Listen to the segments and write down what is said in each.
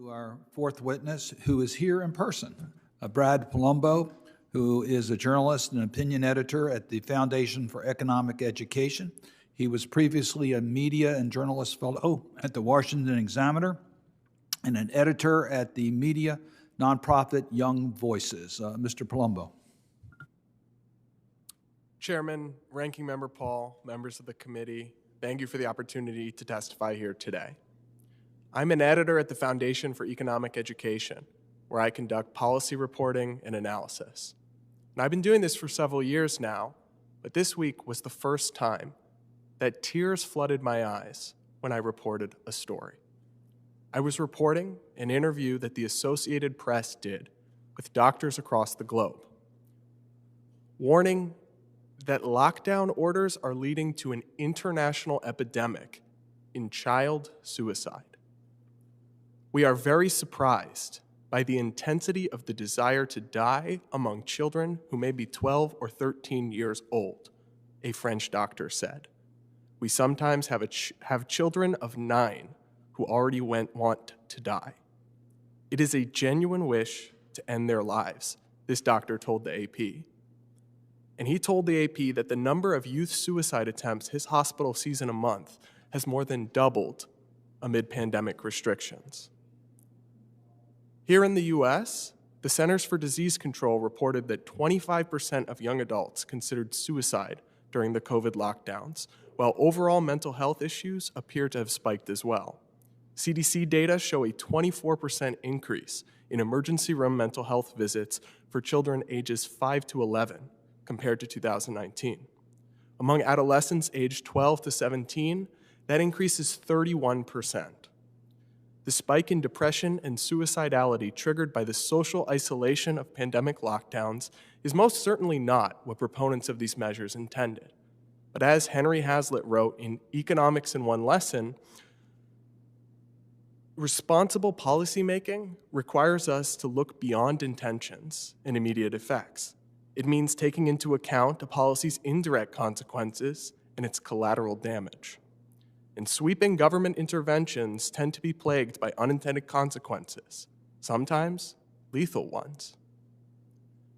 to our fourth witness, who is here in person, Brad Palumbo, who is a journalist and opinion editor at the Foundation for Economic Education. He was previously a media and journalist fellow at the Washington Examiner and an editor at the media nonprofit Young Voices. Mr. Palumbo. Chairman, Ranking Member Paul, members of the committee, thank you for the opportunity to testify here today. I'm an editor at the Foundation for Economic Education, where I conduct policy reporting and analysis. And I've been doing this for several years now, but this week was the first time that tears flooded my eyes when I reported a story. I was reporting an interview that the Associated Press did with doctors across the globe, warning that lockdown orders are leading to an international epidemic in child suicide. We are very surprised by the intensity of the desire to die among children who may be 12 or 13 years old, a French doctor said. We sometimes have children of 9 who already want to die. It is a genuine wish to end their lives, this doctor told the AP. And he told the AP that the number of youth suicide attempts his hospital sees in a month has more than doubled amid pandemic restrictions. Here in the US, the Centers for Disease Control reported that 25% of young adults considered suicide during the COVID lockdowns, while overall mental health issues appear to have spiked as well. CDC data show a 24% increase in emergency room mental health visits for children ages 5 to 11 compared to 2019. Among adolescents aged 12 to 17, that increase is 31%. The spike in depression and suicidality triggered by the social isolation of pandemic lockdowns is most certainly not what proponents of these measures intended. But as Henry Hazlitt wrote in Economics in One Lesson, responsible policymaking requires us to look beyond intentions and immediate effects. It means taking into account a policy's indirect consequences and its collateral damage. And sweeping government interventions tend to be plagued by unintended consequences, sometimes lethal ones.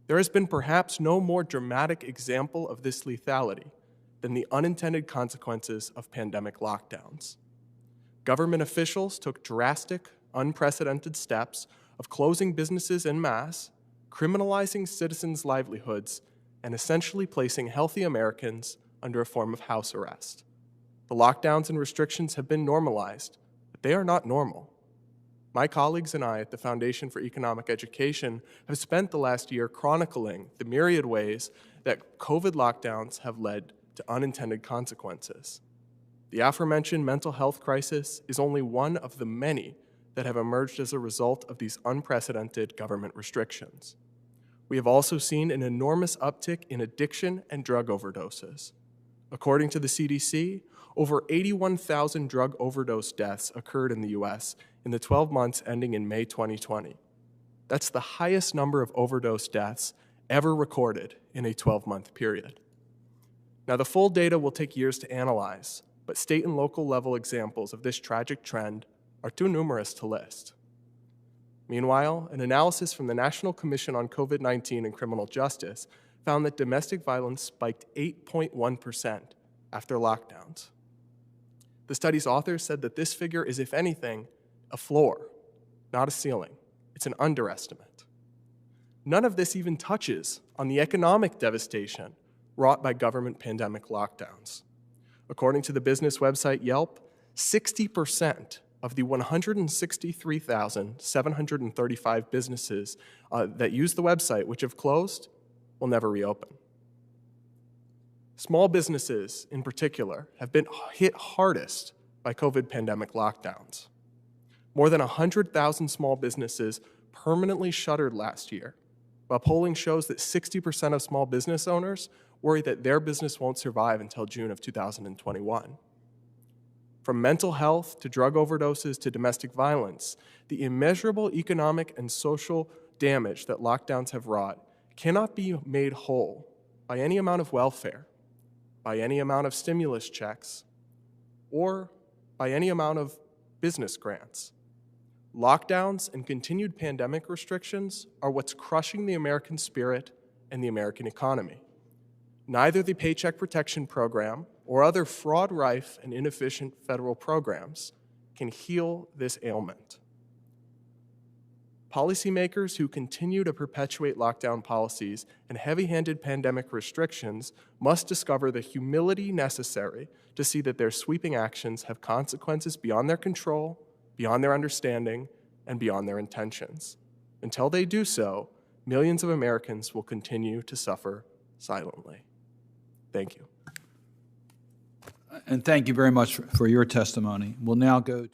There has been perhaps no more dramatic example of this lethality than the unintended consequences of pandemic lockdowns. Government officials took drastic, unprecedented steps of closing businesses en masse, criminalizing citizens' livelihoods, and essentially placing healthy Americans under a form of house arrest. The lockdowns and restrictions have been normalized, but they are not normal. My colleagues and I at the Foundation for Economic Education have spent the last year chronicling the myriad ways that COVID lockdowns have led to unintended consequences. The aforementioned mental health crisis is only one of the many that have emerged as a result of these unprecedented government restrictions. We have also seen an enormous uptick in addiction and drug overdoses. According to the CDC, over 81,000 drug overdose deaths occurred in the US in the 12 months ending in May 2020. That's the highest number of overdose deaths ever recorded in a 12-month period. Now, the full data will take years to analyze, but state and local level examples of this tragic trend are too numerous to list. Meanwhile, an analysis from the National Commission on COVID-19 and Criminal Justice found that domestic violence spiked 8.1% after lockdowns. The study's authors said that this figure is, if anything, a floor, not a ceiling. It's an underestimate. None of this even touches on the economic devastation wrought by government pandemic lockdowns. According to the business website Yelp, 60% of the 163,735 businesses that use the website, which have closed, will never reopen. Small businesses, in particular, have been hit hardest by COVID pandemic lockdowns. More than 100,000 small businesses permanently shuttered last year, while polling shows that 60% of small business owners worry that their business won't survive until June of 2021. From mental health to drug overdoses to domestic violence, the immeasurable economic and social damage that lockdowns have wrought cannot be made whole by any amount of welfare, by any amount of stimulus checks, or by any amount of business grants. Lockdowns and continued pandemic restrictions are what's crushing the American spirit and the American economy. Neither the Paycheck Protection Program or other fraud-rife and inefficient federal programs can heal this ailment. Policymakers who continue to perpetuate lockdown policies and heavy-handed pandemic restrictions must discover the humility necessary to see that their sweeping actions have consequences beyond their control, beyond their understanding, and beyond their intentions. Until they do so, millions of Americans will continue to suffer silently. Thank you. And thank you very much for your testimony. We'll now go to